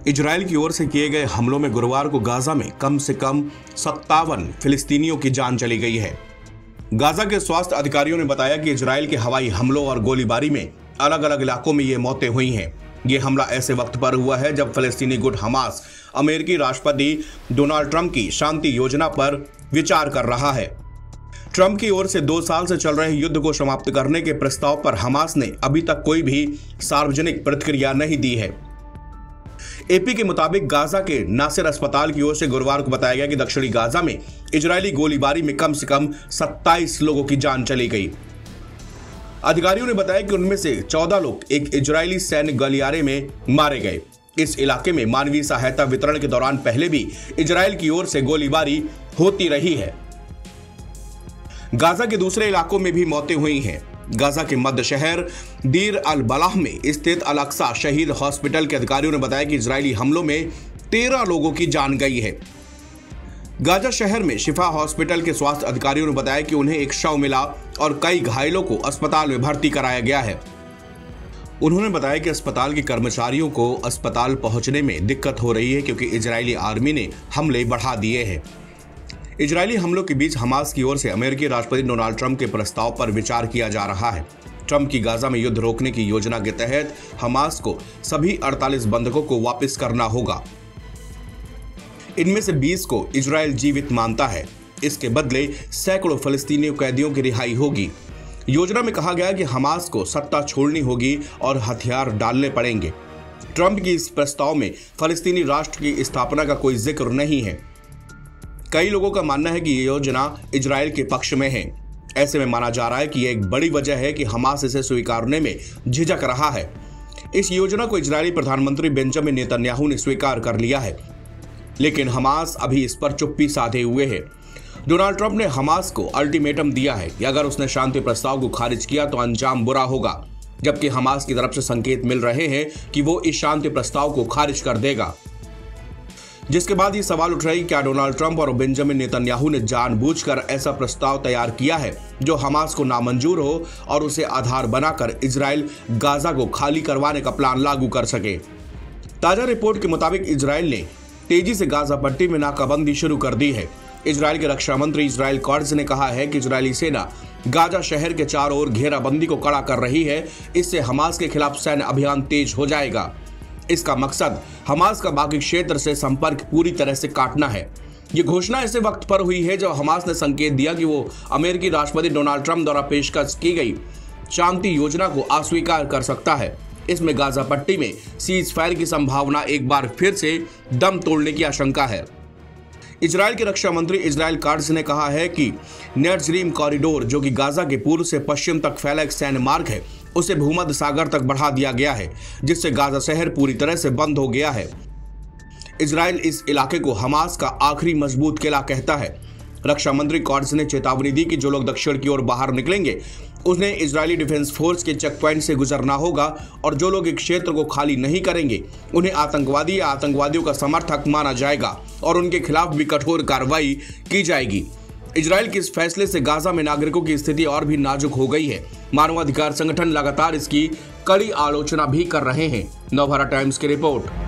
Israel की ओर से किए गए हमलों में गुरुवार को गाजा में कम से कम 57 फिलिस्तीनियों की जान चली गई है। गाजा के स्वास्थ्य अधिकारियों ने बताया कि इजराइल के हवाई हमलों और गोलीबारी में अलग अलग इलाकों में ये मौतें हुई हैं। ये हमला ऐसे वक्त पर हुआ है जब फलस्तीनी गुट हमास अमेरिकी राष्ट्रपति डोनाल्ड ट्रंप की शांति योजना पर विचार कर रहा है। ट्रंप की ओर से 2 साल से चल रहे युद्ध को समाप्त करने के प्रस्ताव पर हमास ने अभी तक कोई भी सार्वजनिक प्रतिक्रिया नहीं दी है। एपी के मुताबिक गाजा के नासिर अस्पताल की ओर से गुरुवार को बताया गया कि दक्षिणी गाजा में इजरायली गोलीबारी में कम से कम 27 लोगों की जान चली गई। अधिकारियों ने बताया कि उनमें से 14 लोग एक इजरायली सैन्य गलियारे में मारे गए। इस इलाके में मानवीय सहायता वितरण के दौरान पहले भी इजरायल की ओर से गोलीबारी होती रही है। गाजा के दूसरे इलाकों में भी मौतें हुई हैं। गाजा के मध्य शहर दीर अल बलाह में स्थित अल अक्सा शहीद हॉस्पिटल के अधिकारियों ने बताया कि इजरायली हमलों में 13 लोगों की जान गई है। गाजा शहर में शिफा हॉस्पिटल के स्वास्थ्य अधिकारियों ने बताया कि उन्हें एक शव मिला और कई घायलों को अस्पताल में भर्ती कराया गया है। उन्होंने बताया कि अस्पताल के कर्मचारियों को अस्पताल पहुंचने में दिक्कत हो रही है क्योंकि इजरायली आर्मी ने हमले बढ़ा दिए हैं। इजरायली हमलों के बीच हमास की ओर से अमेरिकी राष्ट्रपति डोनाल्ड ट्रंप के प्रस्ताव पर विचार किया जा रहा है। ट्रंप की गाजा में युद्ध रोकने की योजना के तहत हमास को सभी 48 बंधकों को वापस करना होगा। इनमें से 20 को इजरायल जीवित मानता है। इसके बदले सैकड़ों फलस्तीनी कैदियों की रिहाई होगी। योजना में कहा गया कि हमास को सत्ता छोड़नी होगी और हथियार डालने पड़ेंगे। ट्रंप की इस प्रस्ताव में फलस्तीनी राष्ट्र की स्थापना का कोई जिक्र नहीं है। कई लोगों का मानना है कि ये योजना इजरायल के पक्ष में है। ऐसे में माना जा रहा है कि यह एक बड़ी वजह है कि हमास इसे स्वीकारने में झिझक रहा है। इस योजना को इजरायली प्रधानमंत्री बेंजामिन नेतन्याहू ने स्वीकार कर लिया है, लेकिन हमास अभी इस पर चुप्पी साधे हुए है। डोनाल्ड ट्रंप ने हमास को अल्टीमेटम दिया है कि अगर उसने शांति प्रस्ताव को खारिज किया तो अंजाम बुरा होगा, जबकि हमास की तरफ से संकेत मिल रहे हैं कि वो इस शांति प्रस्ताव को खारिज कर देगा। जिसके बाद ये सवाल उठ रहा है कि क्या डोनाल्ड ट्रंप और बेंजामिन नेतन्याहू ने जानबूझकर ऐसा प्रस्ताव तैयार किया है जो हमास को नामंजूर हो और उसे आधार बनाकर इजरायल गाजा को खाली करवाने का प्लान लागू कर सके। ताजा रिपोर्ट के मुताबिक इजरायल ने तेजी से गाजा पट्टी में नाकाबंदी शुरू कर दी है। इजरायल के रक्षा मंत्री इजराइल काट्ज ने कहा है कि इजरायली सेना गाजा शहर के चारों ओर घेराबंदी को कड़ा कर रही है। इससे हमास के खिलाफ सैन्य अभियान तेज हो जाएगा। इसका मकसद हमास का बाकी क्षेत्र से संपर्क पूरी तरह से काटना है। ये घोषणा ऐसे वक्त पर हुई है जब हमास ने संकेत दिया कि वो अमेरिकी राष्ट्रपति डोनाल्ड ट्रंप द्वारा पेशकश की गई शांति योजना को अस्वीकार कर सकता है। इसमें गाजा पट्टी में सीज फायर की संभावना एक बार फिर से दम तोड़ने की आशंका है। इजरायल के रक्षा मंत्री इजराइल काट्ज ने कहा है कि नेट्जरीम कॉरिडोर, जो कि गाजा के पूर्व से पश्चिम तक फैला एक सैन्य मार्ग है, उसे भूमध्य सागर तक बढ़ा दिया गया है, जिससे गाजा शहर पूरी तरह से बंद हो गया है। इजरायल इस इलाके को हमास का आखिरी मजबूत किला कहता है। रक्षा मंत्री काट्ज ने चेतावनी दी कि जो लोग दक्षिण की ओर बाहर निकलेंगे उन्हें इजरायली डिफेंस फोर्स के चेक पॉइंट से गुजरना होगा और जो लोग इस क्षेत्र को खाली नहीं करेंगे उन्हें आतंकवादी या आतंकवादियों का समर्थक माना जाएगा और उनके खिलाफ भी कठोर कार्रवाई की जाएगी। इजरायल के इस फैसले से गाजा में नागरिकों की स्थिति और भी नाजुक हो गई है। मानवाधिकार संगठन लगातार इसकी कड़ी आलोचना भी कर रहे हैं। नवभारत टाइम्स की रिपोर्ट।